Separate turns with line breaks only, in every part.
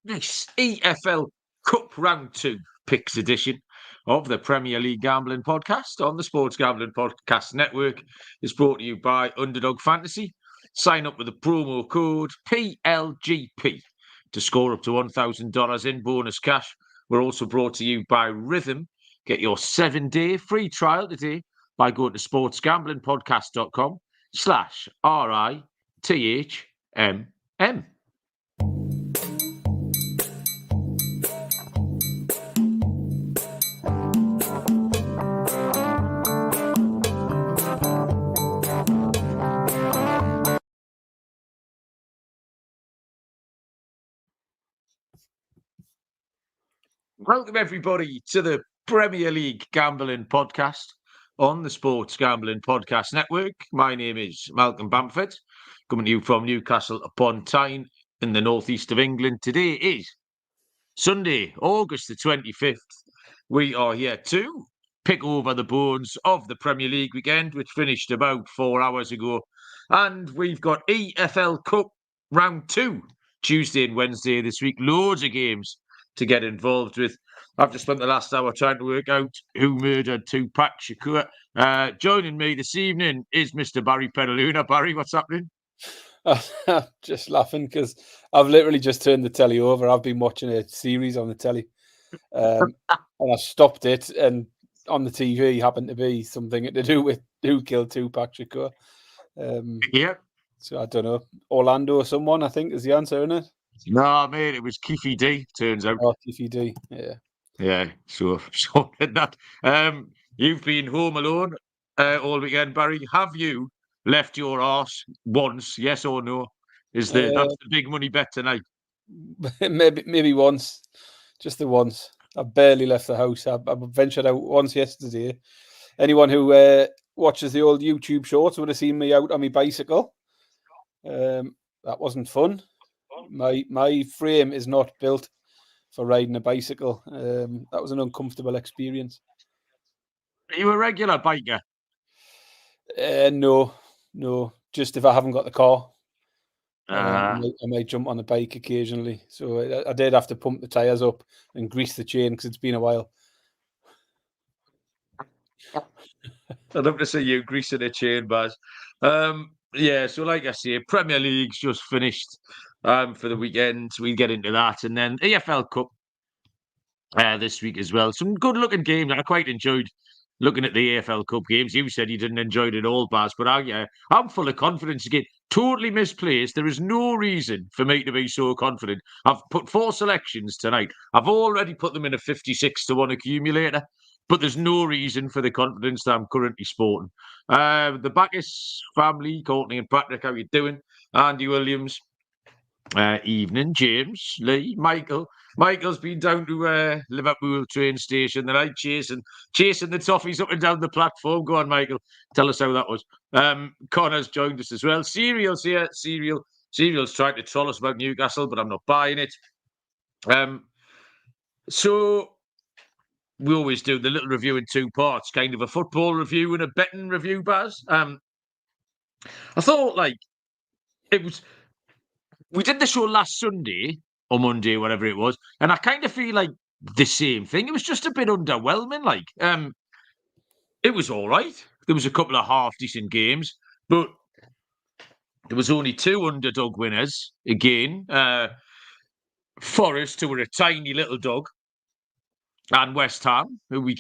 this EFL Cup Round 2 Picks edition of the Premier League Gambling Podcast on the Sports Gambling Podcast Network is brought to you by Underdog Fantasy. Sign up with the promo code PLGP to score up to $1,000 in bonus cash. We're also brought to you by Rhythm. Get your 7-day free trial today by going to sportsgamblingpodcast.com/RITHMM. Welcome, everybody, to the Premier League Gambling Podcast on the Sports Gambling Podcast Network. My name is Malcolm Bamford, coming to you from Newcastle upon Tyne in the northeast of England. Today is Sunday, August the 25th. We are here to pick over the bones of the Premier League weekend, which finished about 4 hours ago. And we've got EFL Cup Round 2, Tuesday and Wednesday this week. Loads of games to get involved with. I've just spent the last hour trying to work out who murdered Tupac Shakur. Joining me this evening is Mr. Barry Pedaluna. Barry, what's happening?
Just laughing because I've literally just turned the telly over. I've been watching a series on the telly and I stopped it, and on the TV happened to be something to do with who killed Tupac Shakur.
Yeah.
So I don't know. Orlando or someone, I think, is the answer, isn't it?
No, mate, it was Keefe D, turns out.
Oh, Keefe D, yeah.
Yeah, so that. You've been home alone all weekend, Barry. Have you left your arse once, yes or no? That's the big money bet tonight?
maybe once, just the once. I barely left the house. I ventured out once yesterday. Anyone who watches the old YouTube shorts would have seen me out on my bicycle. That wasn't fun. My frame is not built for riding a bicycle. That was an uncomfortable experience.
Are you a regular biker?
No. Just if I haven't got the car,
I
might jump on a bike occasionally. So I did have to pump the tyres up and grease the chain because it's been a while.
I'd love to see you greasing a chain, Baz. Yeah, so like I say, Premier League's just finished for the weekend. We'll get into that. And then EFL Cup this week as well. Some good-looking games. I quite enjoyed looking at the EFL Cup games. You said you didn't enjoy it at all, Baz, but I'm full of confidence again. Totally misplaced. There is no reason for me to be so confident. I've put 4 selections tonight. I've already put them in a 56-1 accumulator, but there's no reason for the confidence that I'm currently sporting. The Bacchus family, Courtney and Patrick, how you doing? Andy Williams, evening. James, Lee, Michael. Michael's been down to Liverpool train station tonight, chasing the toffees up and down the platform. Go on, Michael. Tell us how that was. Connor's joined us as well. Serial's here. Serial's trying to troll us about Newcastle, but I'm not buying it. So we always do the little review in 2 parts, kind of a football review and a betting review, Baz. I thought, we did the show last Sunday or Monday, whatever it was, and I kind of feel like the same thing. It was just a bit underwhelming. It was all right. There was a couple of half-decent games, but there was only 2 underdog winners again. Forest, who were a tiny little dog, and West Ham, who we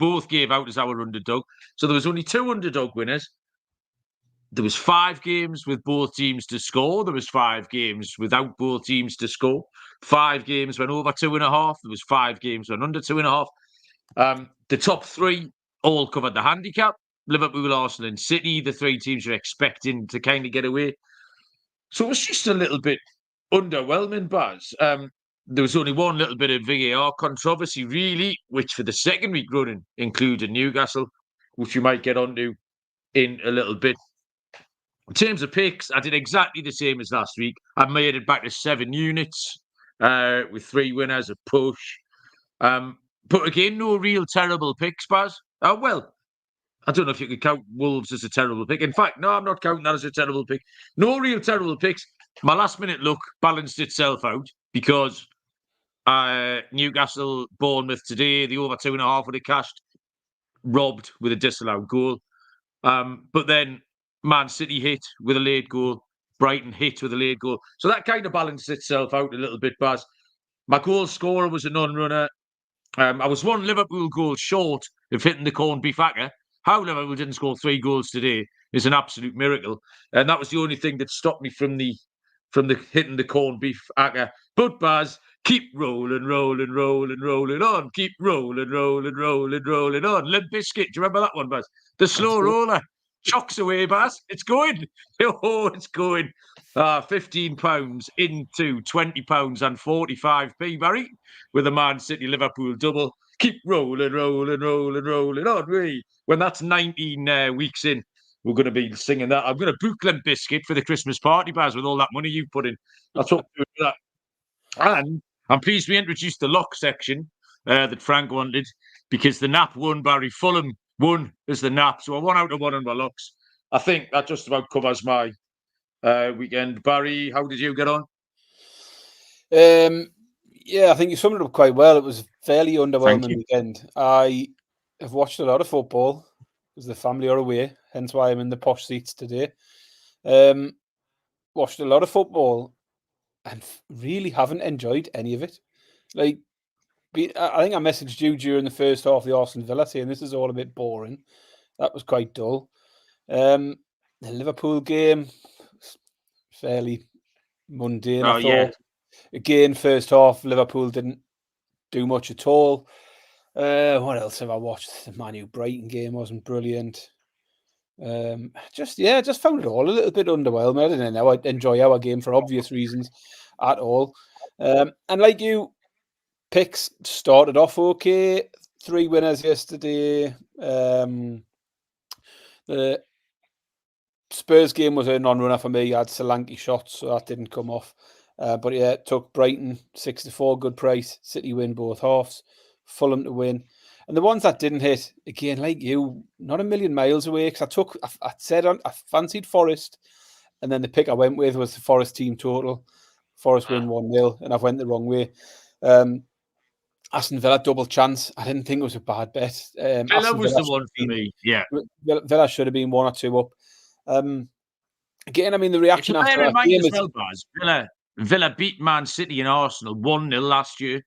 both gave out as our underdog. So there was only 2 underdog winners. There was 5 games with both teams to score. There was 5 games without both teams to score. 5 games went over 2.5. There was 5 games went under 2.5. The top 3 all covered the handicap. Liverpool, Arsenal and City, the 3 teams you're expecting to kind of get away. So it was just a little bit underwhelming, Baz. There was only one little bit of VAR controversy, really, which for the second week running included Newcastle, which we might get onto in a little bit. In terms of picks, I did exactly the same as last week. I made it back to 7 units with 3 winners, a push. But again, no real terrible picks, Baz. Well, I don't know if you could count Wolves as a terrible pick. In fact, no, I'm not counting that as a terrible pick. No real terrible picks. My last-minute look balanced itself out because Newcastle, Bournemouth today, the over 2.5 would have cashed, robbed with a disallowed goal. But then Man City hit with a late goal, Brighton hit with a late goal. So that kind of balances itself out a little bit, Baz. My goal scorer was a non-runner. I was one Liverpool goal short of hitting the corned beef acca. How Liverpool didn't score 3 goals today is an absolute miracle. And that was the only thing that stopped me from the hitting the corned beef acca. But Baz, keep rolling, rolling, rolling, rolling on. Keep rolling, rolling, rolling, rolling on. Limp Bizkit, do you remember that one, Baz? The slow roller. Chocks away, Baz. It's going. Oh, it's going. £15 into £20 and 45p, Barry, with a Man City Liverpool double. Keep rolling, rolling, rolling, rolling on. When that's 19 weeks in, we're going to be singing that. I'm going to book Limp Bizkit for the Christmas party, Baz, with all that money you put in. That's what we're doing that. And I'm pleased we introduced the lock section that Frank wanted, because the Nap won, Barry. Fulham won as the Nap. So I 1 out of 1 on my locks. I think that just about covers my weekend. Barry, how did you get on?
Yeah, I think you summed it up quite well. It was a fairly underwhelming weekend. I have watched a lot of football because the family are away, hence why I'm in the posh seats today. Watched a lot of football and really haven't enjoyed any of it. Like, I think I messaged you during the first half of the Arsenal Villa saying this is all a bit boring. That was quite dull. The Liverpool game, fairly mundane, I thought. Yeah. Again, first half, Liverpool didn't do much at all. What else have I watched? The Man U Brighton game wasn't brilliant. Just found it all a little bit underwhelming. I didn't know I'd enjoy our game for obvious reasons at all. And like you, picks started off okay. 3 winners yesterday. The Spurs game was a non-runner for me. I had Solanke shots, so that didn't come off. But yeah, it took Brighton 6-4, good price. City win both halves. Fulham to win. And the ones that didn't hit, again, like you, not a million miles away. Because I fancied Forest, and then the pick I went with was the Forest team total. Forest win 1-0, and I've went the wrong way. Aston Villa double chance. I didn't think it was a bad bet.
Villa was the one for me. Yeah,
Villa should have been 1 or 2 up. Again, I mean, the reaction after that game is...
Villa beat Man City and Arsenal 1-0 last year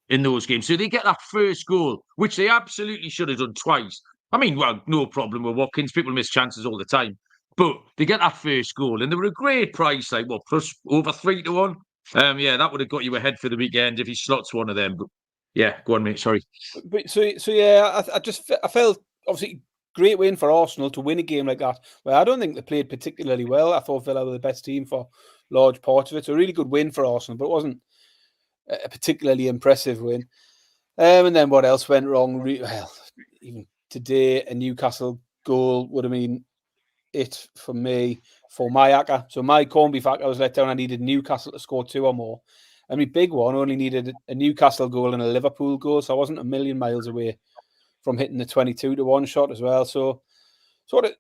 in those games. So they get that first goal, which they absolutely should have done twice. I mean, well, no problem with Watkins. People miss chances all the time. But they get that first goal, and they were a great price, like, what, plus over 3-1? Yeah, that would have got you ahead for the weekend if he slots one of them. But yeah, go on, mate. Sorry.
But so yeah, I felt obviously great win for Arsenal to win a game like that. Well, I don't think they played particularly well. I thought Villa were the best team for large parts of it. So a really good win for Arsenal, but it wasn't a particularly impressive win. And then what else went wrong? Well, even today, a Newcastle goal would have been it for me, for my acca. So my corned beef acca was let down. I needed Newcastle to score 2 or more. And my big one only needed a Newcastle goal and a Liverpool goal. So I wasn't a million miles away from hitting the 22-1 shot as well. So sort of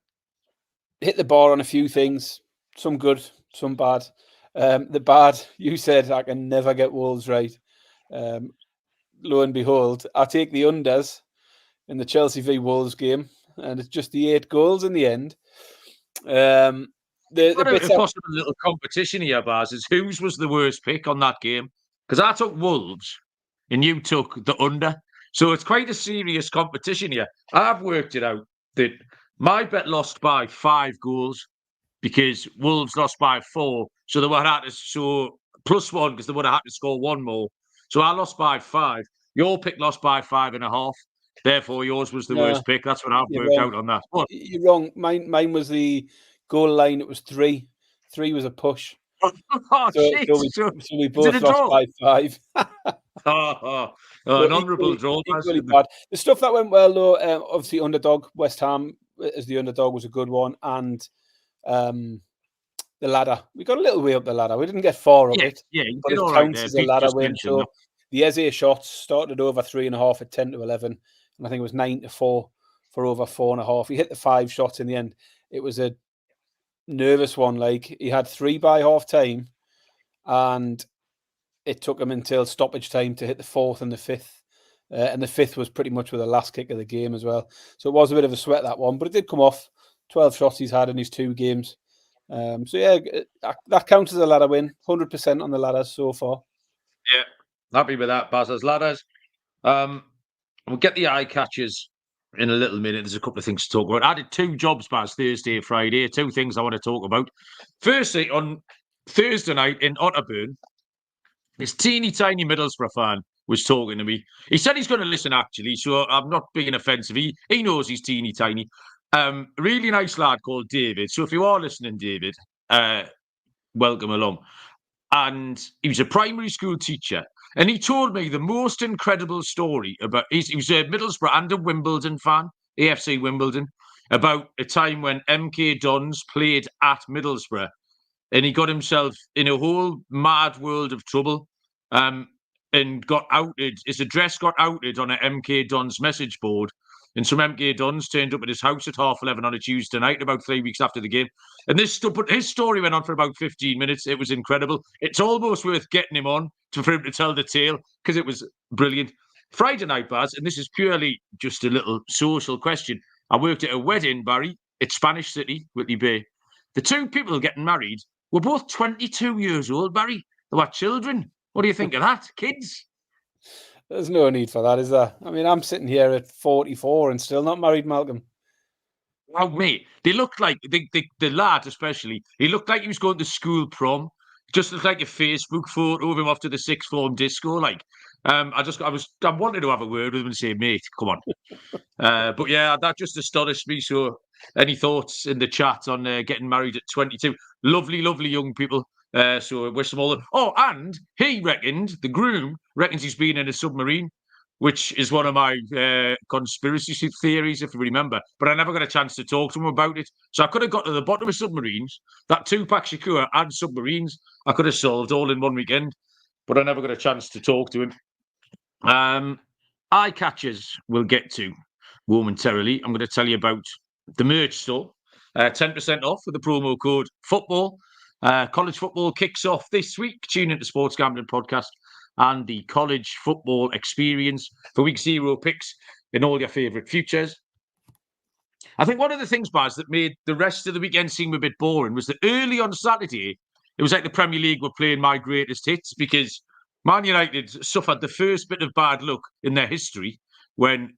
hit the bar on a few things. Some good, some bad. The bad, you said I can never get Wolves right. Lo and behold, I take the unders in the Chelsea v Wolves game, and it's just the 8 goals in the end. The
possible little competition here, Baz, is whose was the worst pick on that game? Because I took Wolves and you took the under. So it's quite a serious competition here. I've worked it out that my bet lost by 5 goals because Wolves lost by 4. So they would have had to +1 because they would have had to score 1 more. So I lost by 5. Your pick lost by 5.5. Therefore, yours was the worst pick. That's what I've worked out on that. What?
You're wrong. Mine was the goal line. It was 3. 3 was a push.
So
we both lost by 5.
An honourable draw.
Equally bad. The stuff that went well, though, obviously underdog, West Ham as the underdog was a good one. And the ladder. We got a little way up the ladder. We didn't get far up it.
Yeah,
but it counts as a ladder win. So the Eze shots started over 3.5 at 10-11. And I think it was 9-4 for over 4.5. He hit the 5 shots in the end. It was a nervous one. Like, he had 3 by half time, and it took him until stoppage time to hit the fourth and the fifth. And the fifth was pretty much with the last kick of the game as well. So it was a bit of a sweat, that one, but it did come off. 12 shots he's had in his 2 games. So yeah, that counts as a ladder win. 100% on the ladders so far.
Yeah, happy with that, Baz. As ladders. We'll get the eye catchers in a little minute. There's a couple of things to talk about. I did 2 jobs, Baz, Thursday, Friday. 2 things I want to talk about. Firstly, on Thursday night in Otterburn, this teeny tiny Middlesbrough fan was talking to me. He said he's going to listen, actually, so I'm not being offensive. He knows he's teeny tiny. Really nice lad called David. So if you are listening, David, welcome along. And he was a primary school teacher. And he told me the most incredible story about, he was a Middlesbrough and a Wimbledon fan, AFC Wimbledon, about a time when MK Dons played at Middlesbrough. And he got himself in a whole mad world of trouble and got outed. His address got outed on an MK Dons message board. And some MK Dons turned up at his house at 11:30 on a Tuesday night, about 3 weeks after the game. And his story went on for about 15 minutes. It was incredible. It's almost worth getting him on for him to tell the tale, because it was brilliant. Friday night, Baz, and this is purely just a little social question. I worked at a wedding, Barry, at Spanish City, Whitley Bay. The 2 people getting married were both 22 years old, Barry. They were children. What do you think of that? Kids?
There's no need for that, is there? I mean, I'm sitting here at 44 and still not married, Malcolm.
Wow, mate. They looked like, the lad especially, he looked like he was going to school prom. Just looked like a Facebook photo of him off to the sixth form disco. Like, I wanted to have a word with him and say, mate, come on. But yeah, that just astonished me. So any thoughts in the chat on getting married at 22? Lovely, lovely young people. So I wish them all the... Oh, and he reckoned, the groom reckons he's been in a submarine, which is one of my conspiracy theories, if you remember. But I never got a chance to talk to him about it. So I could have got to the bottom of submarines, that Tupac Shakur and submarines, I could have solved all in one weekend. But I never got a chance to talk to him. Eye catchers we'll get to momentarily. I'm going to tell you about the merch store. 10% off with the promo code FOOTBALL. College football kicks off this week. Tune into Sports Gambling Podcast and the college football experience for week 0 picks in all your favourite futures. I think one of the things, Baz, that made the rest of the weekend seem a bit boring was that early on Saturday, it was like the Premier League were playing my greatest hits, because Man United suffered the first bit of bad luck in their history when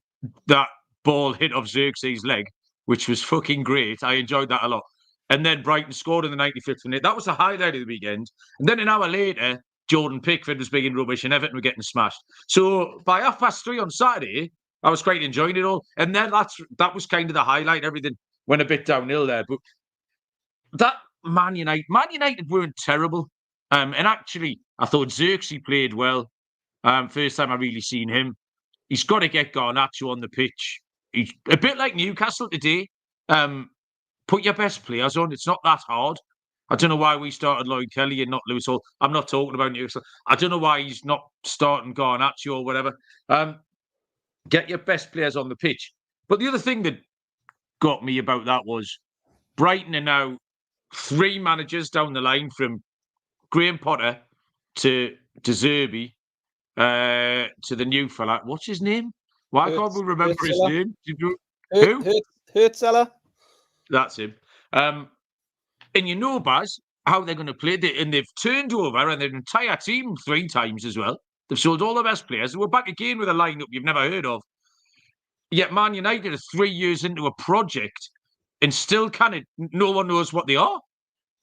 that ball hit off Xerxes' leg, which was fucking great. I enjoyed that a lot. And then Brighton scored in the 95th minute. That was the highlight of the weekend. And then an hour later, Jordan Pickford was big in rubbish and Everton were getting smashed. So by 3:30 on Saturday, I was quite enjoying it all. And then that was kind of the highlight. Everything went a bit downhill there. But that Man United weren't terrible. And actually, I thought Xerxes played well. First time I really seen him. He's got to get Garnacho on the pitch. He's a bit like Newcastle today. Put your best players on. It's not that hard. I don't know why we started Lloyd Kelly and not Lewis Hall. I'm not talking about Newcastle. I don't know why he's not starting Garnacho or whatever. Get your best players on the pitch. But the other thing that got me about that was Brighton are now 3 managers down the line, from Graham Potter to Zerbi to the new fella. What's his name? Why can't we remember his name? Who?
Hurtseller.
That's him. And you know, Baz, how they're going to play. And they've turned over and their entire team 3 times as well. They've sold all the best players. We're back again with a lineup you've never heard of. Yet Man United are 3 years into a project and still no one knows what they are.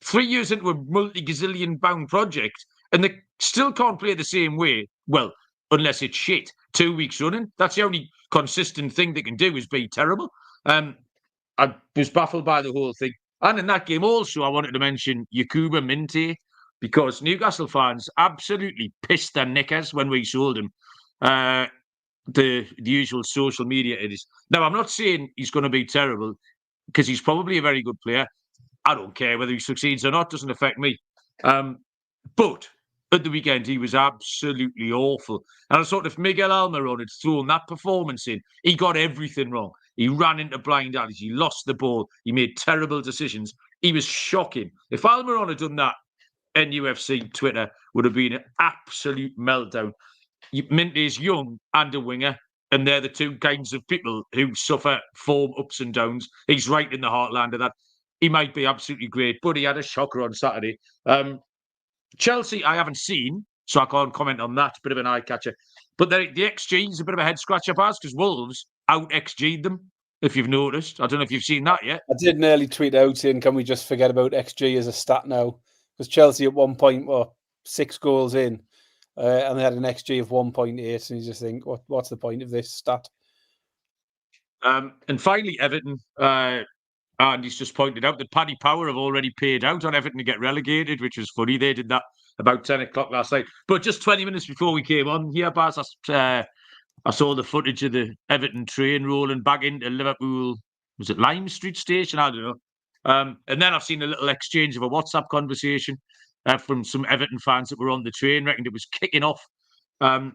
3 years into a multi-gazillion pound project, and they still can't play the same way. Well, unless it's shit. 2 weeks running. That's the only consistent thing they can do, is be terrible. I was baffled by the whole thing. And in that game also, I wanted to mention Yakuba Minte, because Newcastle fans absolutely pissed their knickers when we sold him. The usual social media it is. Now, I'm not saying he's going to be terrible, because he's probably a very good player. I don't care whether he succeeds or not. Doesn't affect me. But at the weekend, he was absolutely awful. And I thought if Miguel Almiron had thrown that performance in, he got everything wrong. He ran into blind alleys. He lost the ball. He made terrible decisions. He was shocking. If Almiron had done that NUFC Twitter would have been an absolute meltdown. Minty's young and a winger, and they're the two kinds of people who suffer form ups and downs. He's right in the heartland of that. He might be absolutely great, but he had a shocker on Saturday. Chelsea, I haven't seen, so I can't comment on that. Bit of an eye catcher. But the XG is a bit of a head scratcher for us because Wolves out XG'd them, if you've noticed. I don't know if you've seen that yet.
I did nearly tweet out saying, can we just forget about XG as a stat now? Because Chelsea at one point were 6 goals in and they had an XG of 1.8. And you just think, what's the point of this stat?
And finally, Everton. And he's just pointed out that Paddy Power have already paid out on Everton to get relegated, which was funny. They did that about 10 o'clock last night. But just 20 minutes before we came on here, Baz, I saw the footage of the Everton train rolling back into Liverpool. Was it Lime Street Station? I don't know. And then I've seen a little exchange of a WhatsApp conversation from some Everton fans that were on the train, reckoned it was kicking off. And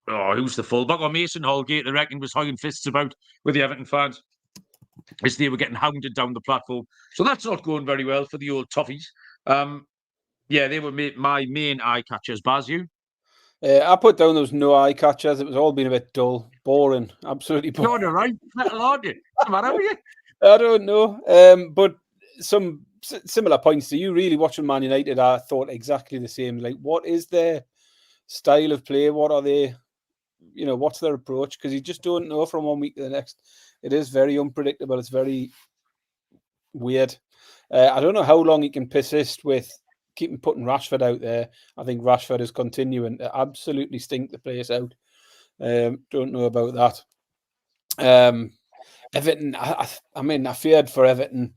who's the fullback? Or Mason Holgate, they reckon, was holding fists about with the Everton fans as they were getting hounded down the platform. So that's not going very well for the old Toffees. Yeah, they were my main eye catchers. Baz, you?
I put down those no eye catchers. It was all been a bit dull, boring, absolutely boring.
You're right, metal, aren't you? What's the matter with you?
I don't know. But some similar points to you. Really watching Man United, I thought exactly the same. Like, what is their style of play? What are they? What's their approach? Because you just don't know from one week to the next. It is very unpredictable. It's very weird. I don't know how long he can persist with keeping putting Rashford out there. I think Rashford is continuing to absolutely stink the place out. Don't know about that. Everton, I feared for Everton.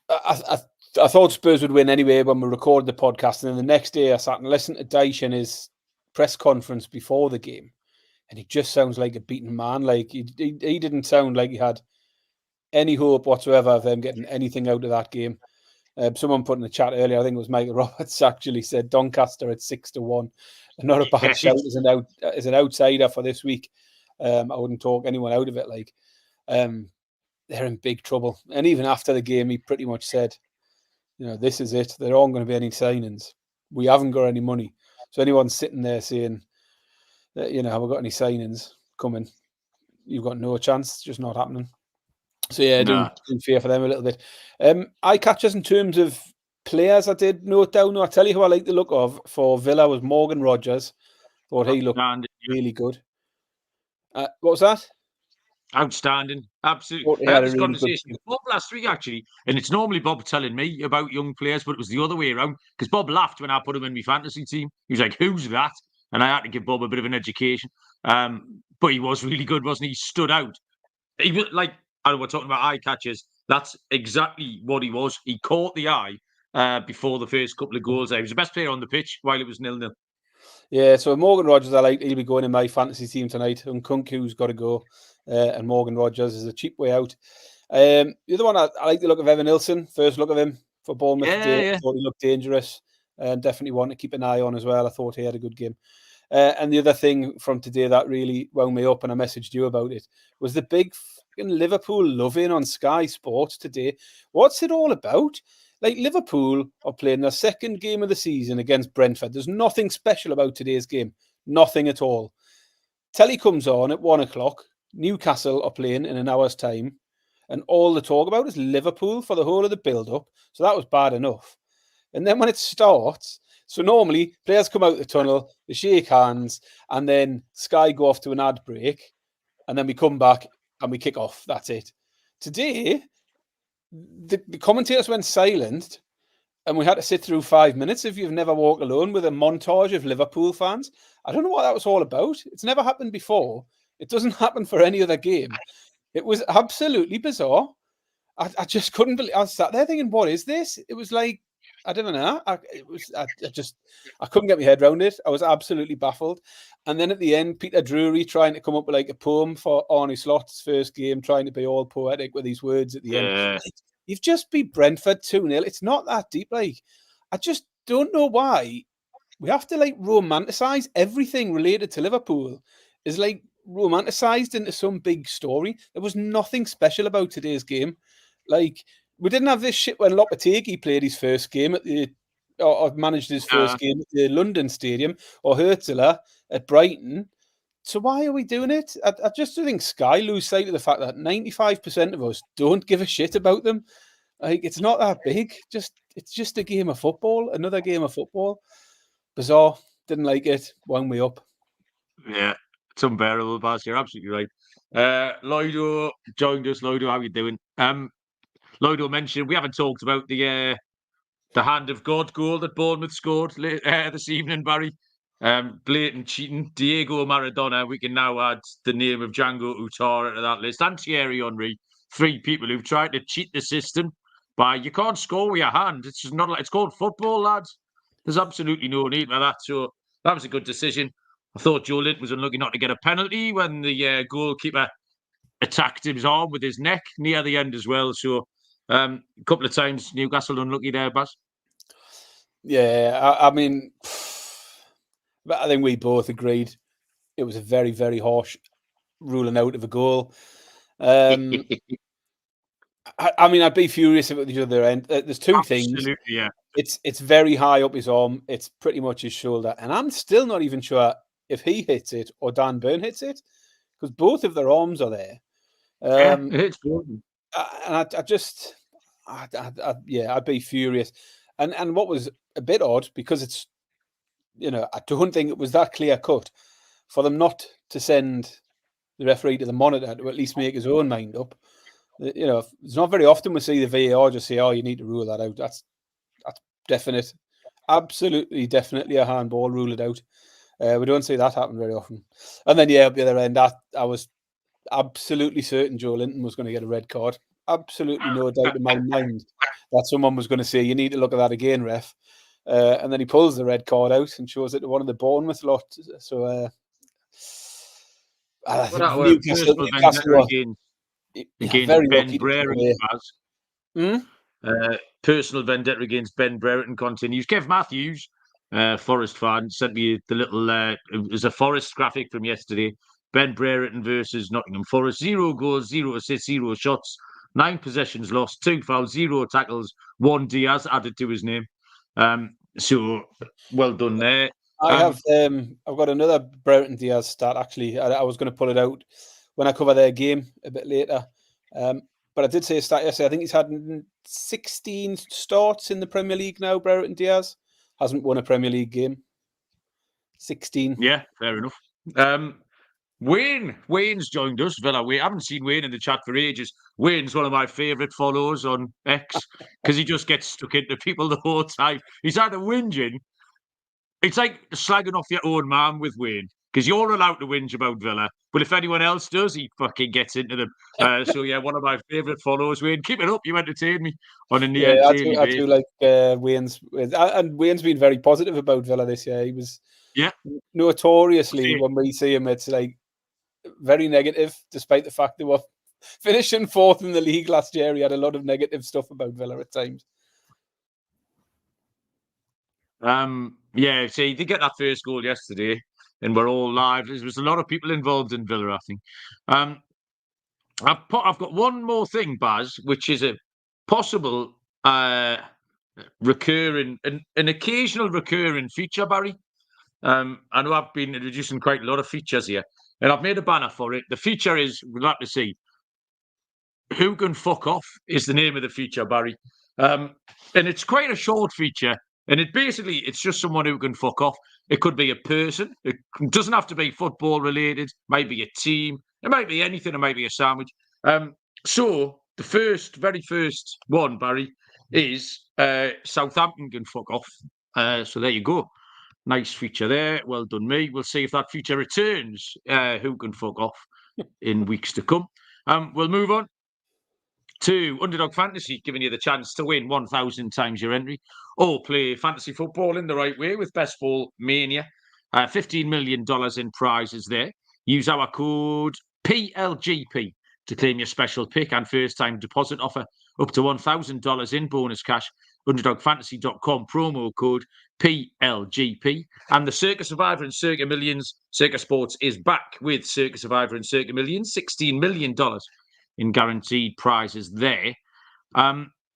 I thought Spurs would win anyway when we recorded the podcast. And then the next day I sat and listened to Dyche in his press conference before the game. And he just sounds like a beaten man. Like he didn't sound like he had any hope whatsoever of them getting anything out of that game. Someone put in the chat earlier, I think it was Michael Roberts, actually said Doncaster at 6-1. Not a bad shout as an outsider for this week. I wouldn't talk anyone out of it. Like they're in big trouble. And even after the game, he pretty much said, this is it. There aren't going to be any signings. We haven't got any money. So anyone sitting there saying, have we got any signings coming? You've got no chance. It's just not happening. So yeah, I do fear for them a little bit. Eye catchers in terms of players, I did note down. I'll tell you who I like the look of for Villa was Morgan Rogers. Thought he looked really good. What was that?
Outstanding. Absolutely. I had this conversation with Bob last week, actually, and it's normally Bob telling me about young players, but it was the other way around because Bob laughed when I put him in my fantasy team. He was like, who's that? And I had to give Bob a bit of an education. But he was really good, wasn't he? He stood out. He was like, we're talking about eye catchers. That's exactly what he was. He caught the eye before the first couple of goals. He was the best player on the pitch while it was 0-0.
Yeah, so Morgan Rogers, he'll be going in my fantasy team tonight. And Kunku's got to go. And Morgan Rogers is a cheap way out. The other one, I like the look of Evan Nilsson. First look of him for Bournemouth today. I thought he looked dangerous. And definitely want to keep an eye on as well. I thought he had a good game. And the other thing from today that really wound me up, and I messaged you about it, was the big Liverpool love-in on Sky Sports today. What's it all about? Like, Liverpool are playing their second game of the season against Brentford. There's nothing special about today's game. Nothing at all. Telly comes on at 1 o'clock. Newcastle are playing in an hour's time. And all the talk about is Liverpool for the whole of the build-up. So that was bad enough. And then when it starts, so normally players come out the tunnel, they shake hands, and then Sky go off to an ad break, and then we come back and we kick off. That's it. Today, the commentators went silent, and we had to sit through 5 minutes, if you've never walked alone, with a montage of Liverpool fans. I don't know what that was all about. It's never happened before. It doesn't happen for any other game. It was absolutely bizarre. I just couldn't believe. I sat there thinking, what is this? It was like, I don't know. I couldn't get my head around it. I was absolutely baffled. And then at the end, Peter Drury trying to come up with like a poem for Arne Slot's first game, trying to be all poetic with these words at the end. Like, you've just beat Brentford 2-0. It's not that deep. Like, I just don't know why we have to like romanticize everything related to Liverpool. Is like romanticized into some big story. There was nothing special about today's game. Like, we didn't have this shit when Lopetegui played his first game or managed his first game at the London Stadium, or Herzler at Brighton. So why are we doing it? I just think Sky lose sight of the fact that 95% of us don't give a shit about them. Like, it's not that big. It's just a game of football, another game of football. Bizarre. Didn't like it. One way up.
Yeah, it's unbearable, Baz. You're absolutely right. Lloydo joined us. Lloydo, how you doing? Lloydo mentioned we haven't talked about the hand of God goal that Bournemouth scored this evening, Barry. Blatant cheating. Diego Maradona. We can now add the name of Django Utara to that list. And Thierry Henry. 3 people who've tried to cheat the system by you can't score with your hand. It's just not like it's called football, lads. There's absolutely no need for that. So that was a good decision. I thought Joe Linton was unlucky not to get a penalty when the goalkeeper attacked his arm with his neck near the end as well. So a couple of times Newcastle unlucky there, Baz.
Yeah, I mean, I think we both agreed it was a very, very harsh ruling out of a goal. I mean, I'd be furious if at the other end. There's two things.
Yeah.
It's very high up his arm. It's pretty much his shoulder, and I'm still not even sure if he hits it or Dan Burn hits it, because both of their arms are there.
It's good.
And I'd be furious. And what was a bit odd, because it's, I don't think it was that clear cut for them not to send the referee to the monitor to at least make his own mind up. It's not very often we see the VAR just say, "Oh, you need to rule that out." That's definite, absolutely, definitely a handball. Rule it out. We don't see that happen very often. And then, at the other end, I was absolutely certain Joe Linton was going to get a red card. Absolutely no doubt in my mind that someone was going to say, "You need to look at that again, ref." And then he pulls the red card out and shows it to one of the Bournemouth lot. So I think Newcastle
against Ben Brereton. Personal vendetta against Ben Brereton continues. Kev Matthews, Forest fan, sent me the little it was a Forest graphic from yesterday. Ben Brereton versus Nottingham Forest. 0 goals, 0 assists, 0 shots, 9 possessions lost, 2 fouls, 0 tackles, 1 Diaz added to his name. So well done there.
I've got another Brereton Diaz stat, actually. I was going to pull it out when I cover their game a bit later. But I did say a stat yesterday. I think he's had 16 starts in the Premier League now, Brereton Diaz. Hasn't won a Premier League game. 16.
Yeah, fair enough. Wayne's joined us, Villa. I haven't seen Wayne in the chat for ages. Wayne's one of my favourite followers on X because he just gets stuck into people the whole time. He's either whinging. It's like slagging off your own mum with Wayne because you're allowed to whinge about Villa. But if anyone else does, he fucking gets into them. So, one of my favourite followers, Wayne. Keep it up. You entertain me on a near daily basis.
I do like Wayne's. And Wayne's been very positive about Villa this year. He was notoriously, when we see him, it's like very negative, despite the fact they were finishing 4th in the league last year. He had a lot of negative stuff about Villa at times.
So he did get that first goal yesterday, and we're all live. There was a lot of people involved in Villa, I think. I've got one more thing, Baz, which is a possible recurring, an occasional recurring feature, Barry. I know I've been introducing quite a lot of features here, and I've made a banner for it. The feature is, we'd like to see, "Who Can Fuck Off" is the name of the feature, Barry. And it's quite a short feature. And it's just someone who can fuck off. It could be a person. It doesn't have to be football related. It might be a team. It might be anything. It might be a sandwich. So the very first one, Barry, is Southampton can fuck off. So there you go. Nice feature there. Well done, me. We'll see if that feature returns. Who can fuck off in weeks to come. We'll move on to Underdog Fantasy, giving you the chance to win 1,000 times your entry, or play fantasy football in the right way with Best Ball Mania. $15 million in prizes there. Use our code PLGP to claim your special pick and first-time deposit offer up to $1,000 in bonus cash. UnderdogFantasy.com, promo code PLGP. And the Circa Survivor and Circa Millions, Circa Sports is back with Circa Survivor and Circa Millions, $16 million in guaranteed prizes there.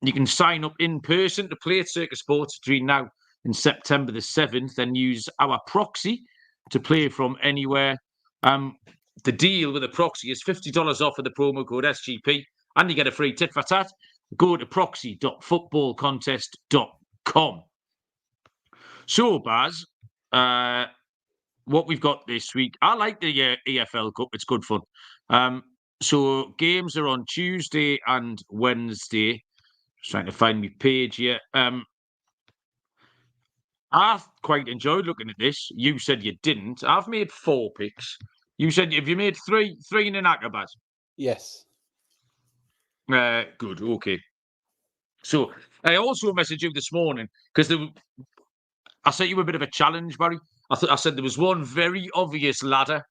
You can sign up in person to play at Circus Sports between now and September the 7th, and use our proxy to play from anywhere. The deal with a proxy is $50 off with the promo code SGP, and you get a free tit for tat. Go to proxy.footballcontest.com. So, Baz, what we've got this week, I like the EFL Cup. It's good fun. So games are on Tuesday and Wednesday. Just trying to find my page here. I quite enjoyed looking at this. You said you didn't. I've made 4 picks. You said, have you made three in an acrobat?
Yes.
Good. Okay. So I also messaged you this morning because I set you a bit of a challenge, Barry. I said there was one very obvious ladder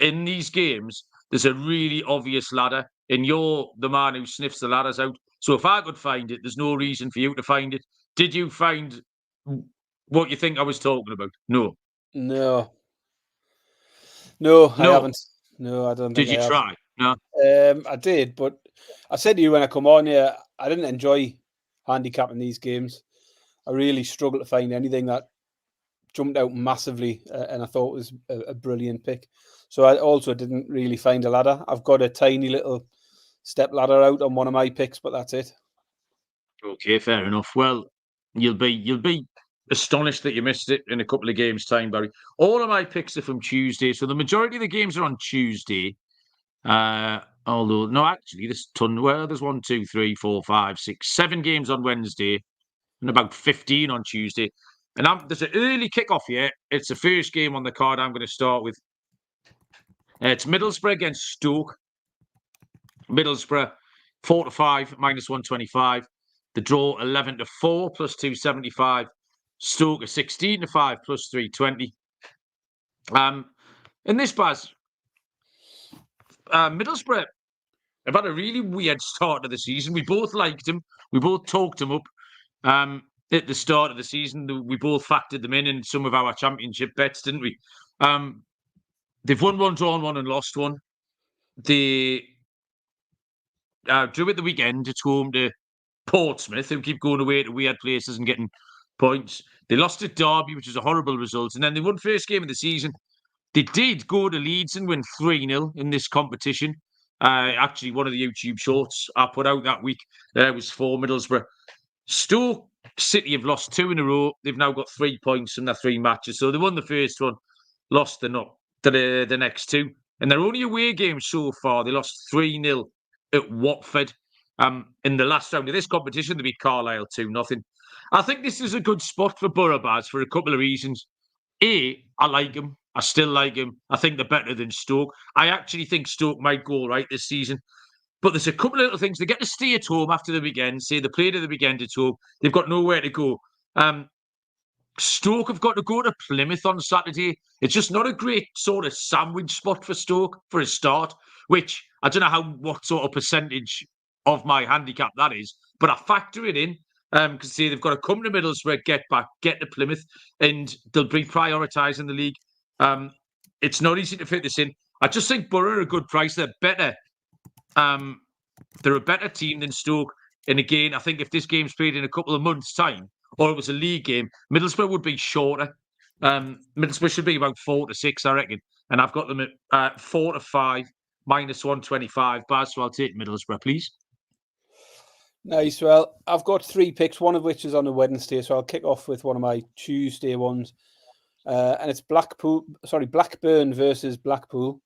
in these games. There's a really obvious ladder, and you're the man who sniffs the ladders out. So if I could find it, there's no reason for you to find it. Did you find what you think I was talking about? No.
No, I haven't. No, I don't think
Did you try? No.
I did, but I said to you when I come on here, I didn't enjoy handicapping these games. I really struggled to find anything that jumped out massively, and I thought was a brilliant pick. So I also didn't really find a ladder. I've got a tiny little step ladder out on one of my picks, but that's it.
Okay, fair enough. Well, you'll be astonished that you missed it in a couple of games' time, Barry. All of my picks are from Tuesday, so the majority of the games are on Tuesday. Although, no, actually, there's 1, 2, 3, 4, 5, 6, 7 games on Wednesday and about 15 on Tuesday. And there's an early kickoff here. It's the first game on the card I'm going to start with. It's Middlesbrough against Stoke. Middlesbrough 4-5, -125. The draw 11-4, +275. Stoke 16-5, +320. In this, Baz, Middlesbrough have had a really weird start of the season. We both liked him. We both talked him up at the start of the season. We both factored them in some of our championship bets, didn't we? They've won 1, drawn 1, and lost 1. They drew at the weekend. It's home to Portsmouth, who keep going away to weird places and getting points. They lost at Derby, which was a horrible result. And then they won first game of the season. They did go to Leeds and win 3-0 in this competition. Actually, one of the YouTube shorts I put out that week was for Middlesbrough. Stoke City have lost 2 in a row. They've now got 3 points from their 3 matches. So they won the first one, lost the next 2. And their only away games so far, they lost 3-0 at Watford. In the last round of this competition, they beat Carlisle 2-0. I think this is a good spot for Borough, Baz, for a couple of reasons. A, I like them. I still like them. I think they're better than Stoke. I actually think Stoke might go all right this season. But there's a couple of little things. They get to stay at home after the weekend. Say they played at the weekend at home. They've got nowhere to go. Stoke have got to go to Plymouth on Saturday. It's just not a great sort of sandwich spot for Stoke for a start, which I don't know what sort of percentage of my handicap that is, but I factor it in because say they've got to come to Middlesbrough, get back, get to Plymouth, and they'll be prioritising the league. It's not easy to fit this in. I just think Borough are a good price. They're better. They're a better team than Stoke. And again, I think if this game's played in a couple of months' time, or it was a league game, Middlesbrough would be shorter. Middlesbrough should be about 4-6, I reckon. And I've got them at 4-5, -125. Baz, so I'll take Middlesbrough, please.
Nice. Well, I've got 3 picks, one of which is on a Wednesday, so I'll kick off with one of my Tuesday ones. And it's Blackburn versus Blackpool.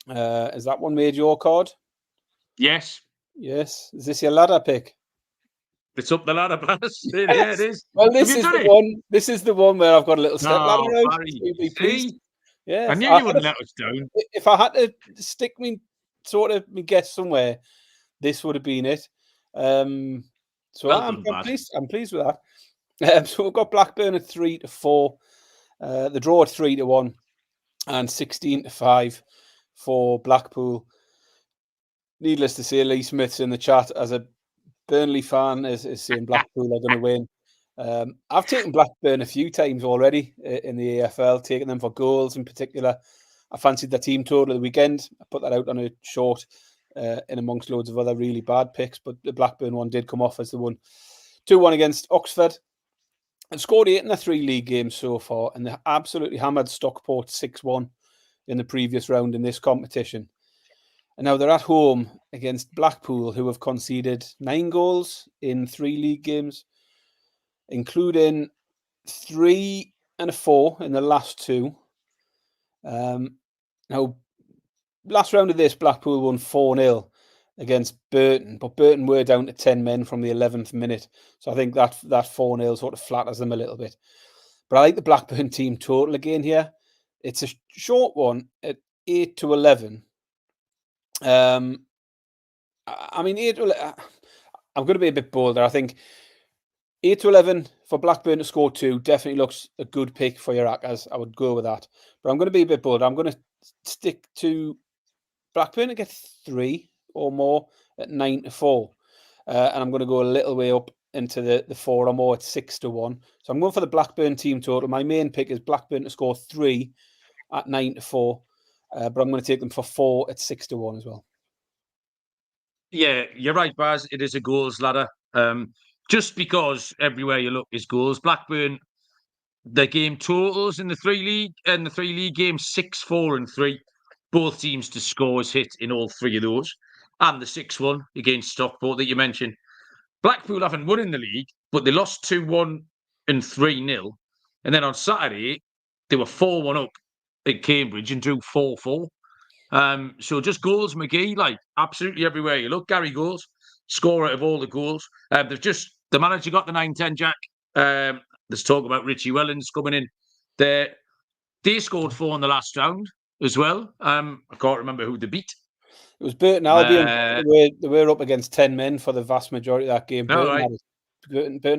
Has that one made your card?
Yes.
Yes. Is this your ladder pick?
It's up the ladder, Baz. Yes. Yeah, it is.
Well, this is the one. This is the one where I've got a little step ladder out.
See?
Yes.
I knew you wouldn't let us down.
If I had to stick me guess somewhere, this would have been it. So I'm pleased with that. So we've got Blackburn at 3-4, the draw at 3-1, and 16-5 for Blackpool. Needless to say, Lee Smith's in the chat as a Burnley fan is saying Blackpool are going to win. I've taken Blackburn a few times already in the AFL, taking them for goals in particular. I fancied the team total of the weekend. I put that out on a short in amongst loads of other really bad picks, but the Blackburn one did come off as the one. 2-1 against Oxford. They've scored 8 in the 3 league games so far, and they absolutely hammered Stockport 6-1 in the previous round in this competition. And now they're at home against Blackpool, who have conceded 9 goals in 3 league games, including 3 and a 4 in the last 2. Now, last round of this, Blackpool won 4-0 against Burton, but Burton were down to 10 men from the 11th minute. So I think that 4-0 sort of flatters them a little bit. But I like the Blackburn team total again here. It's a short one at 8-11. I mean, I'm going to be a bit bolder. I think 8-11 for Blackburn to score 2 definitely looks a good pick for your Hackers. I would go with that. But I'm going to be a bit bolder. I'm going to stick to Blackburn to get 3 or more at 9-4. And I'm going to go a little way up into the 4 or more at 6-1. So I'm going for the Blackburn team total. My main pick is Blackburn to score 3 at 9-4. But I'm going to take them for 4 at 6-1 as well.
Yeah, you're right, Baz. It is a goals ladder. Just because everywhere you look is goals. Blackburn, their game totals in the 3 league games 6-4 and 3. Both teams to score is hit in all 3 of those, and the 6-1 against Stockport that you mentioned. Blackpool haven't won in the league, but they lost 2-1 and 3-0, and then on Saturday they were 4-1 up at Cambridge and drew 4-4. So just goals, McGee, like absolutely everywhere you look. Gary goals, scorer of all the goals. The manager got the 9-10 jack. There's talk about Richie Wellens coming in. They scored 4 in the last round as well. I can't remember who they beat.
It was Burton Albion. They were up against 10 men for the vast majority of that game. Burton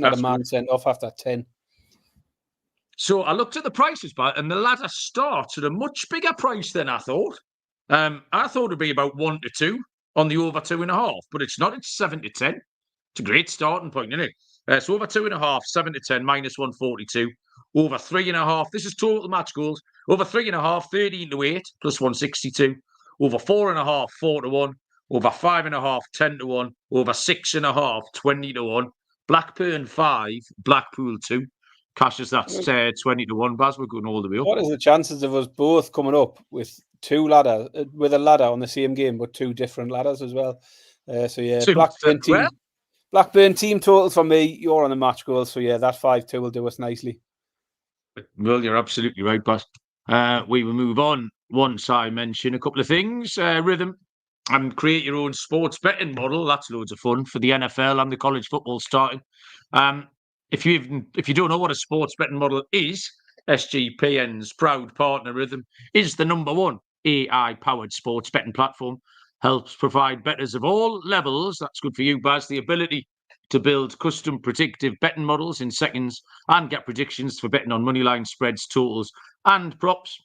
had a man sent off after 10.
So I looked at the prices, and the ladder starts at a much bigger price than I thought. I thought it'd be about 1-2 on the over 2.5, but it's not. It's 7-10. It's a great starting point, isn't it? So over 2.5, 7-10, minus 142. Over 3.5, this is total match goals. Over 3.5, 13-8, plus 162. Over 4.5, 4-1. Over 5.5, 10-1. Over 6.5, 20-1. Blackburn 5, Blackpool 2. Cashes that 20-1. Baz, we're going all the way up.
What is the chances of us both coming up with a ladder on the same game, but 2 different ladders as well? So yeah, Blackburn team total for me. You're on the match goals, so yeah, that 5-2 will do us nicely.
Well, you're absolutely right, Baz. We will move on. Once I mention a couple of things, rhythm and create your own sports betting model. That's loads of fun for the NFL and the college football starting. If you don't know what a sports betting model is, SGPN's proud partner Rhythm is the #1 AI-powered sports betting platform. Helps provide bettors of all levels. That's good for you, Baz. The ability to build custom predictive betting models in seconds and get predictions for betting on moneyline spreads, totals, and props.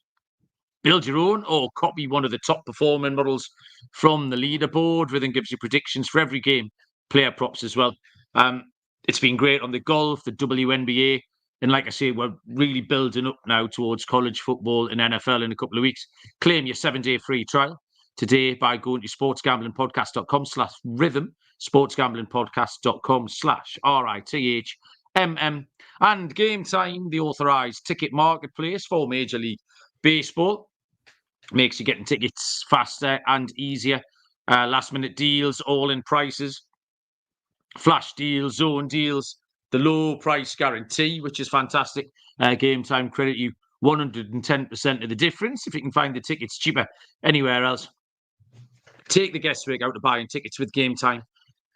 Build your own or copy one of the top performing models from the leaderboard. Rhythm gives you predictions for every game, player props as well. It's been great on the golf, the WNBA. And like I say, we're really building up now towards college football and NFL in a couple of weeks. Claim your 7-day free trial today by going to sportsgamblingpodcast.com/rhythm, sportsgamblingpodcast.com/RITHMM. And Game Time, the authorised ticket marketplace for Major League Baseball. Makes you getting tickets faster and easier. Last minute deals, all in prices. Flash deals, zone deals, the low price guarantee, which is fantastic. Game Time credit you 110% of the difference if you can find the tickets cheaper anywhere else. Take the guesswork out of buying tickets with Game Time.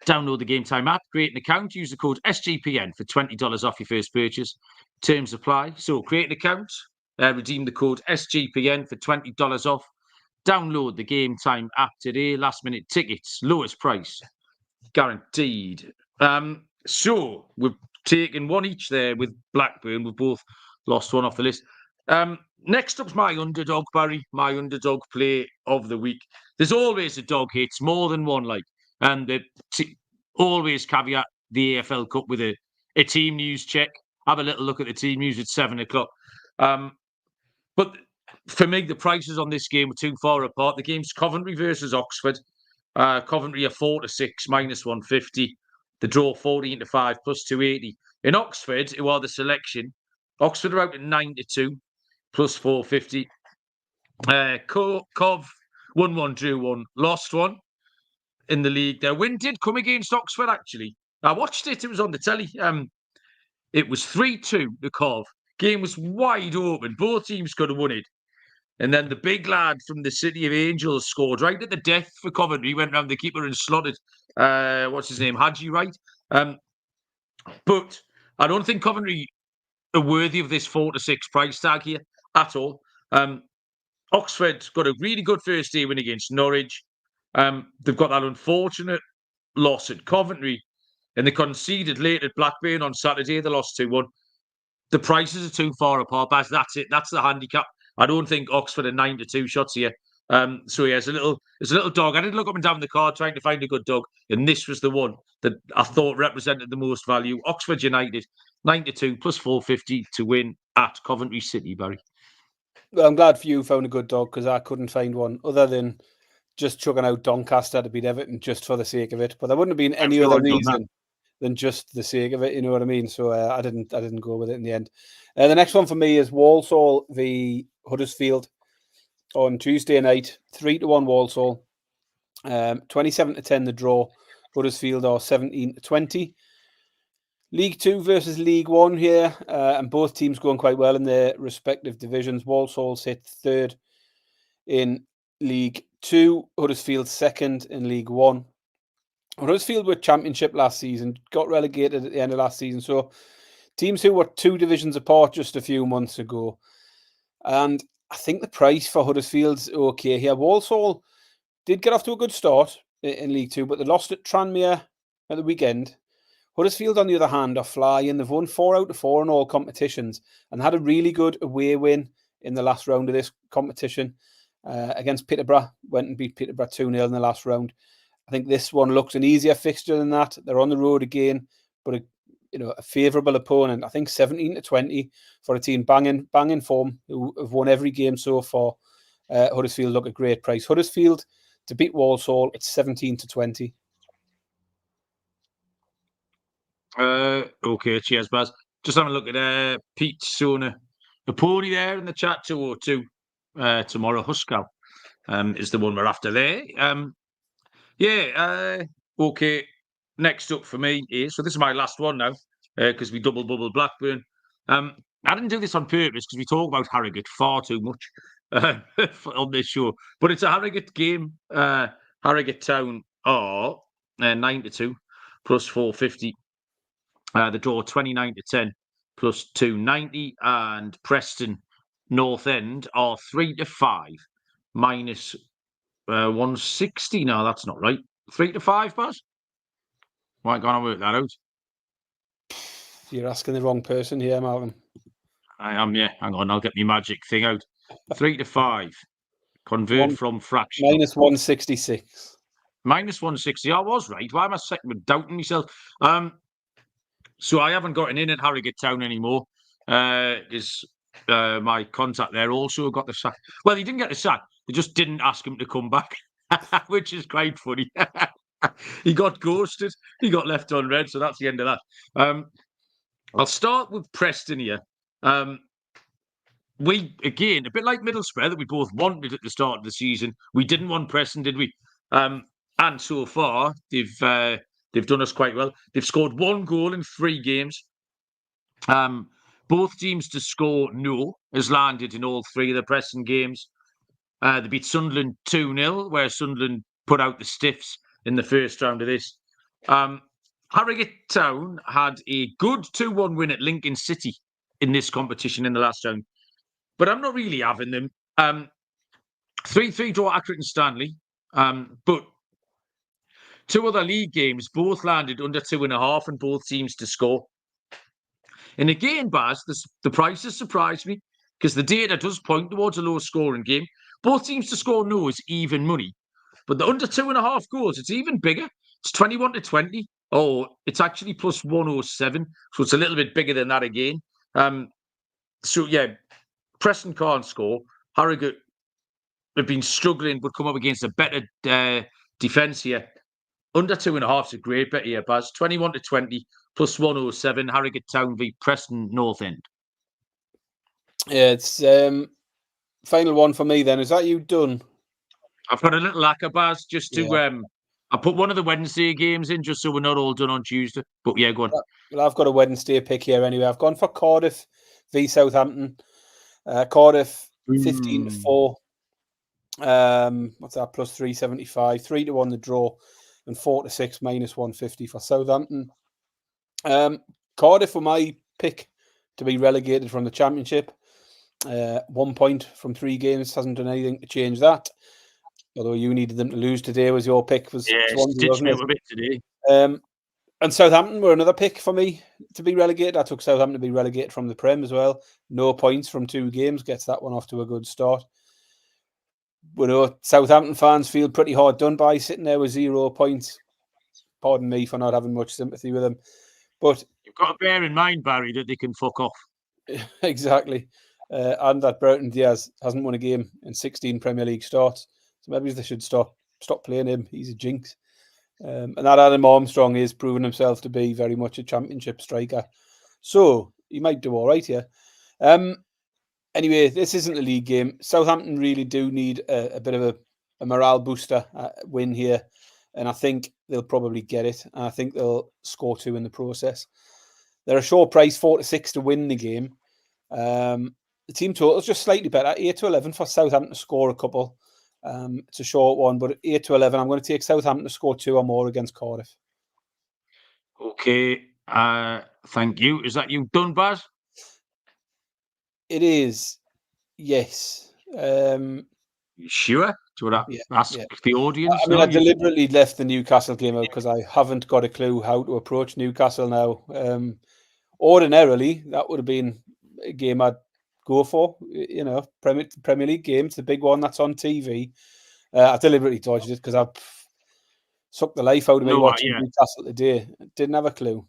Download the Game Time app, create an account, use the code SGPN for $20 off your first purchase. Terms apply. So create an account, redeem the code SGPN for $20 off. Download the Game Time app today. Last minute tickets, lowest price guaranteed. So we've taken one each there with Blackburn. We've both lost one off the list. Next up's my underdog, Barry. My underdog play of the week. There's always a dog hits, more than one, and they always caveat the EFL Cup with a team news check. Have a little look at the team news at 7:00. But for me, the prices on this game were too far apart. The game's Coventry versus Oxford. Coventry are 4-6, -150. The draw 14-5, +280. In Oxford, who are the selection, Oxford are out at 9-2, +450. Cov 1-1, drew 1, lost 1 in the league. Their win did come against Oxford, actually. I watched it. It was on the telly. It was 3-2 to Cov. Game was wide open. Both teams could have won it. And then the big lad from the City of Angels scored right at the death for Coventry. He went round the keeper and slotted, what's his name, Hadji, right? But I don't think Coventry are worthy of this 4-6 price tag here at all. Oxford got a really good first day win against Norwich. They've got that unfortunate loss at Coventry, and they conceded late at Blackburn on Saturday. They lost 2-1. The prices are too far apart. That's it. That's the handicap. I don't think Oxford are 9-2 shots here. So yeah, it's a little dog. I did look up and down the card trying to find a good dog, and this was the one that I thought represented the most value. Oxford United, 9-2, +450 to win at Coventry City, Barry.
Well, I'm glad for you found a good dog, because I couldn't find one other than just chucking out Doncaster to beat Everton just for the sake of it. But there wouldn't have been any other reason than just the sake of it, you know what I mean? So I didn't go with it in the end. The next one for me is Walsall v Huddersfield on Tuesday night, 3-1 Walsall, 27-10 the draw. Huddersfield are 17-20. League 2 versus League 1 here, and both teams going quite well in their respective divisions. Walsall sit third in League 2, Huddersfield second in League 1. Huddersfield were Championship last season, got relegated at the end of last season. So teams who were 2 divisions apart just a few months ago. And I think the price for Huddersfield's okay here. Walsall did get off to a good start in League 2, but they lost at Tranmere at the weekend. Huddersfield, on the other hand, are flying. They've won 4 out of 4 in all competitions and had a really good away win in the last round of this competition against Peterborough. Went and beat Peterborough 2-0 in the last round. I think this one looks an easier fixture than that. They're on the road again, but a favourable opponent. I think 17-20 for a team banging form who have won every game so far. Huddersfield look a great price. Huddersfield to beat Walsall, it's 17-20.
Okay, cheers, Baz. Just having a look at Pete Sona, the pony there in the chat, 202 tomorrow. Huskow is the one we're after there. Okay. Next up for me is, so this is my last one now, because we double bubble Blackburn. I didn't do this on purpose because we talk about Harrogate far too much on this show, but it's a Harrogate game. Harrogate Town are 9-2, +450. The draw 29-10, +290, and Preston North End are 3-5, -160. No, that's not right. 3-5, Baz? Why can't I work that out?
You're asking the wrong person here, Malcolm.
I am, yeah. Hang on, I'll get my magic thing out. 3-5. Convert from fraction.
-166.
-160. I was right. Why am I doubting myself? So I haven't gotten in at Harrogate Town anymore. Is my contact there also got the sack? Well, he didn't get the sack. They just didn't ask him to come back, which is quite funny. He got ghosted. He got left on red. So that's the end of that. I'll start with Preston here. We, again, a bit like Middlesbrough that we both wanted at the start of the season. We didn't want Preston, did we? And so far, they've done us quite well. They've scored 1 goal in 3 games. Both teams to score no has landed in all 3 of the Preston games. They beat Sunderland 2-0, where Sunderland put out the stiffs in the first round of this. Harrogate Town had a good 2-1 win at Lincoln City in this competition in the last round. But I'm not really having them. 3-3 draw Accrington Stanley. But 2 other league games both landed under 2.5 and both teams to score. And again, Baz, the prices surprised me because the data does point towards a low scoring game. Both teams to score no is even money. But the under 2.5 goals, it's even bigger. It's 21-20. Oh, it's actually +107. So it's a little bit bigger than that again. So yeah, Preston can't score. Harrogate have been struggling, but come up against a better defence here. Under 2.5 is a great bet here, Baz. 21-20 plus 107. Harrogate Town v Preston North End.
Yeah, it's final one for me then. Is that you done?
I've got a little lacquer, Baz, just to I put one of the Wednesday games in just so we're not all done on Tuesday. But yeah, go on.
Well, I've got a Wednesday pick here anyway. I've gone for Cardiff v Southampton. Cardiff 15-4. What's that? Plus 375. 3-1 the draw, and 4-6 minus 150 for Southampton. Cardiff were my pick to be relegated from the Championship. 1 point from 3 games, hasn't done anything to change that. Although you needed them to lose today, was your pick.
Swansea, wasn't it? A bit today.
And Southampton were another pick for me to be relegated. I took Southampton to be relegated from the Prem as well. No points from 2 games, gets that one off to a good start. We know Southampton fans feel pretty hard done by sitting there with 0 points. Pardon me for not having much sympathy with them. But
you've got to bear in mind, Barry, that they can fuck off.
Exactly. And that Burton Diaz hasn't won a game in 16 Premier League starts. So maybe they should stop playing him. He's a jinx. And that Adam Armstrong is proving himself to be very much a Championship striker. So he might do all right here. Anyway, this isn't a league game. Southampton really do need a bit of a morale booster win here. And I think they'll probably get it. And I think they'll score 2 in the process. They're a short price, 4-6 to win the game. The team total is just slightly better, 8-11 for Southampton to score a couple. It's a short one, but 8-11, I'm going to take Southampton to score 2 or more against Cardiff.
Okay, thank you. Is that you done, Baz?
It is, yes.
Sure? Do you want to ask the audience?
I mean, I deliberately left the Newcastle game out because I haven't got a clue how to approach Newcastle now. Ordinarily, that would have been a game I'd go for. You know, Premier League game. It's the big one that's on TV. I deliberately dodged it because I sucked the life out of me watching Newcastle today. Didn't have a clue.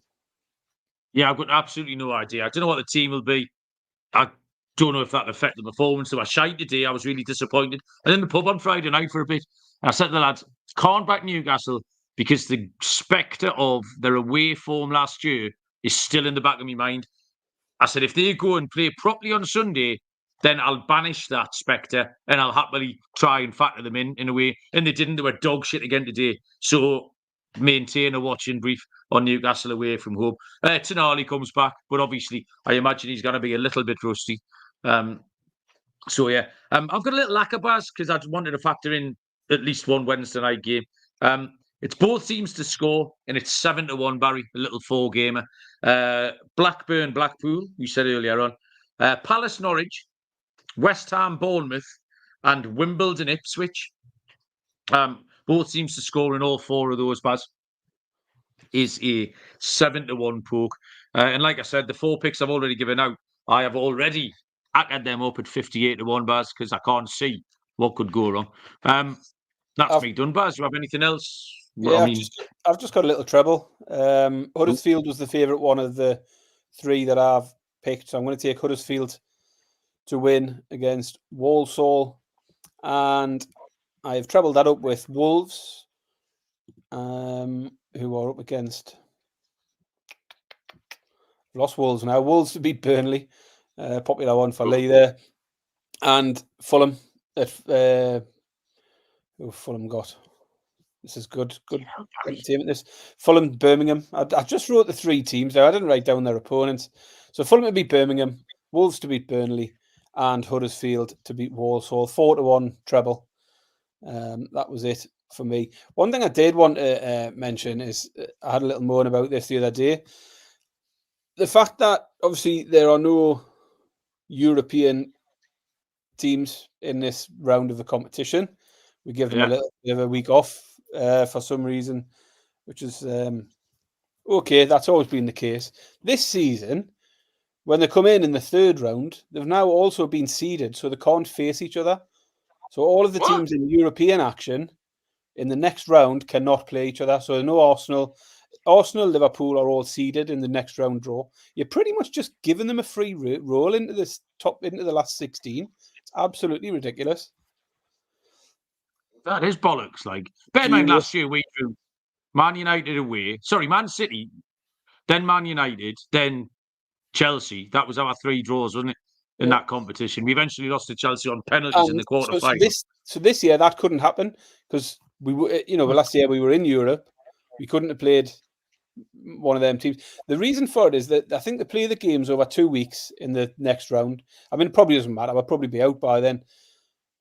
Yeah, I've got absolutely no idea. I don't know what the team will be. I don't know if that affected the performance. They were shite today. I was really disappointed. And in the pub on Friday night for a bit, I said to the lads, can't back Newcastle because the spectre of their away form last year is still in the back of my mind. I said, if they go and play properly on Sunday, then I'll banish that spectre and I'll happily try and factor them in a way. And they didn't. They were dog shit again today. So maintain a watching brief on Newcastle away from home. Tonali comes back, but obviously I imagine he's going to be a little bit rusty. So yeah, I've got a little lacquer, Baz, because I wanted to factor in at least one Wednesday night game. It's both teams to score, and it's 7-1, Barry, a little 4-gamer. Blackburn, Blackpool, you said earlier on. Palace, Norwich, West Ham, Bournemouth, and Wimbledon, Ipswich. Both teams to score in all 4 of those, Baz, is a 7-1 poke. And like I said, the 4 picks I've already given out, I have already acted them up at 58-1, Baz, because I can't see what could go wrong. That's me done, Baz. Do you have anything else?
Yeah, I've just got a little treble. Huddersfield was the favourite one of the 3 that I've picked. So I'm going to take Huddersfield to win against Walsall. And I've trebled that up with Wolves, who are up against... Lost Wolves now. Wolves to beat Burnley. Popular one for Lee there. And Fulham. Who Fulham got? This is good entertainment. This Fulham, Birmingham. I just wrote the 3 teams there. I didn't write down their opponents. So Fulham to beat Birmingham, Wolves to beat Burnley, and Huddersfield to beat Walsall. 4-1 treble. That was it for me. One thing I did want to mention is I had a little moan about this the other day. The fact that obviously there are no European teams in this round of the competition. We give them a little bit of a week off for some reason, which is okay. That's always been the case. This season, when they come in the 3rd round, they've now also been seeded, so they can't face each other. So all of the teams in European action in the next round cannot play each other. So no Arsenal. Arsenal, Liverpool are all seeded in the next round draw. You're pretty much just giving them a free roll into the last 16. It's absolutely ridiculous.
That is bollocks. Like, bear in mind, last year we drew Man United away. Sorry, Man City, then Man United, then Chelsea. That was our 3 draws, wasn't it? In that competition, we eventually lost to Chelsea on penalties in the quarter-final.
So this year that couldn't happen because we were, last year we were in Europe. We couldn't have played one of them teams. The reason for it is that I think they play the games over 2 weeks in the next round. I mean, it probably doesn't matter. I'll probably be out by then.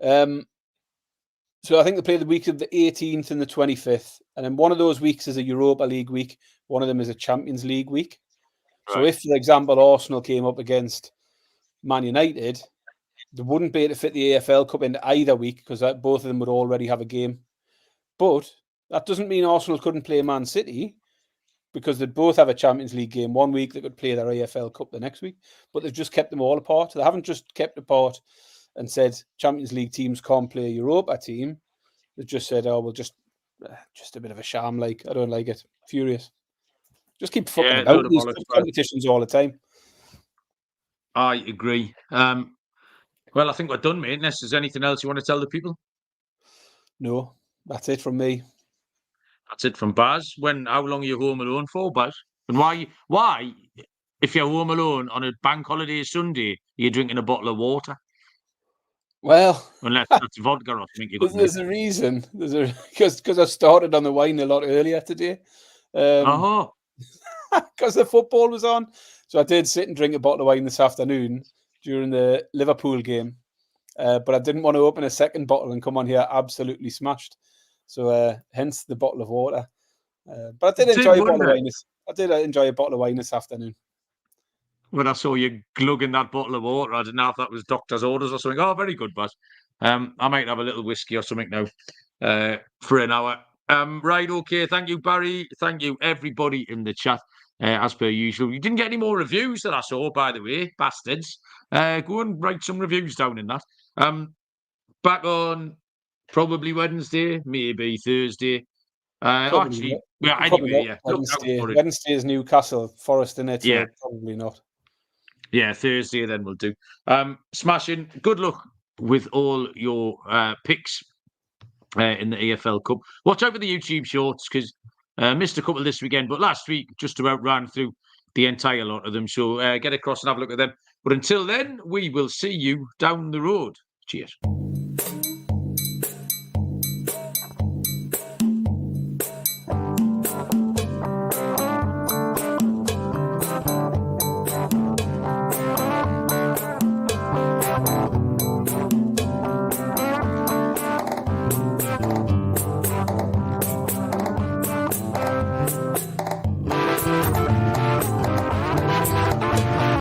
So I think they play the week of the 18th and the 25th. And then one of those weeks is a Europa League week. One of them is a Champions League week. Right. So if, for example, Arsenal came up against Man United, they wouldn't be able to fit the AFL Cup into either week because both of them would already have a game. But that doesn't mean Arsenal couldn't play Man City because they'd both have a Champions League game one week. They could play their AFL Cup the next week. But they've just kept them all apart. They haven't just kept apart and said Champions League teams can't play a Europa team. They've just said, oh, well, just a bit of a sham. Like, I don't like it. Furious. Just keep fucking about these competitions all the time.
I agree. Well, I think we're done, mate. Unless there's anything else you want to tell the people?
No, that's it from me.
That's it from Baz. How long are you home alone for, Baz? And why, if you're home alone on a bank holiday Sunday, you're drinking a bottle of water?
Well,
unless that's vodka or something.
There's a reason. Because I started on the wine a lot earlier today. Because the football was on. So I did sit and drink a bottle of wine this afternoon during the Liverpool game. But I didn't want to open a second bottle and come on here absolutely smashed. So hence the bottle of water. But I did enjoy a bottle of wine. I did enjoy a bottle of wine this afternoon.
When I saw you glugging that bottle of water, I didn't know if that was doctor's orders or something. Oh, very good, Baz. I might have a little whiskey or something now for an hour. Right, okay. Thank you, Barry. Thank you, everybody in the chat, as per usual. You didn't get any more reviews that I saw, by the way, bastards. Go and write some reviews down in that. Back on probably Wednesday, maybe Thursday. Actually, yeah, anyway, yeah.
Wednesday is Newcastle, Forest in it, so probably not.
Yeah, Thursday then we'll do. Smashing. Good luck with all your picks in the EFL Cup. Watch out for the YouTube shorts because missed a couple this weekend, but last week just about ran through the entire lot of them. So get across and have a look at them. But until then, we will see you down the road. Cheers.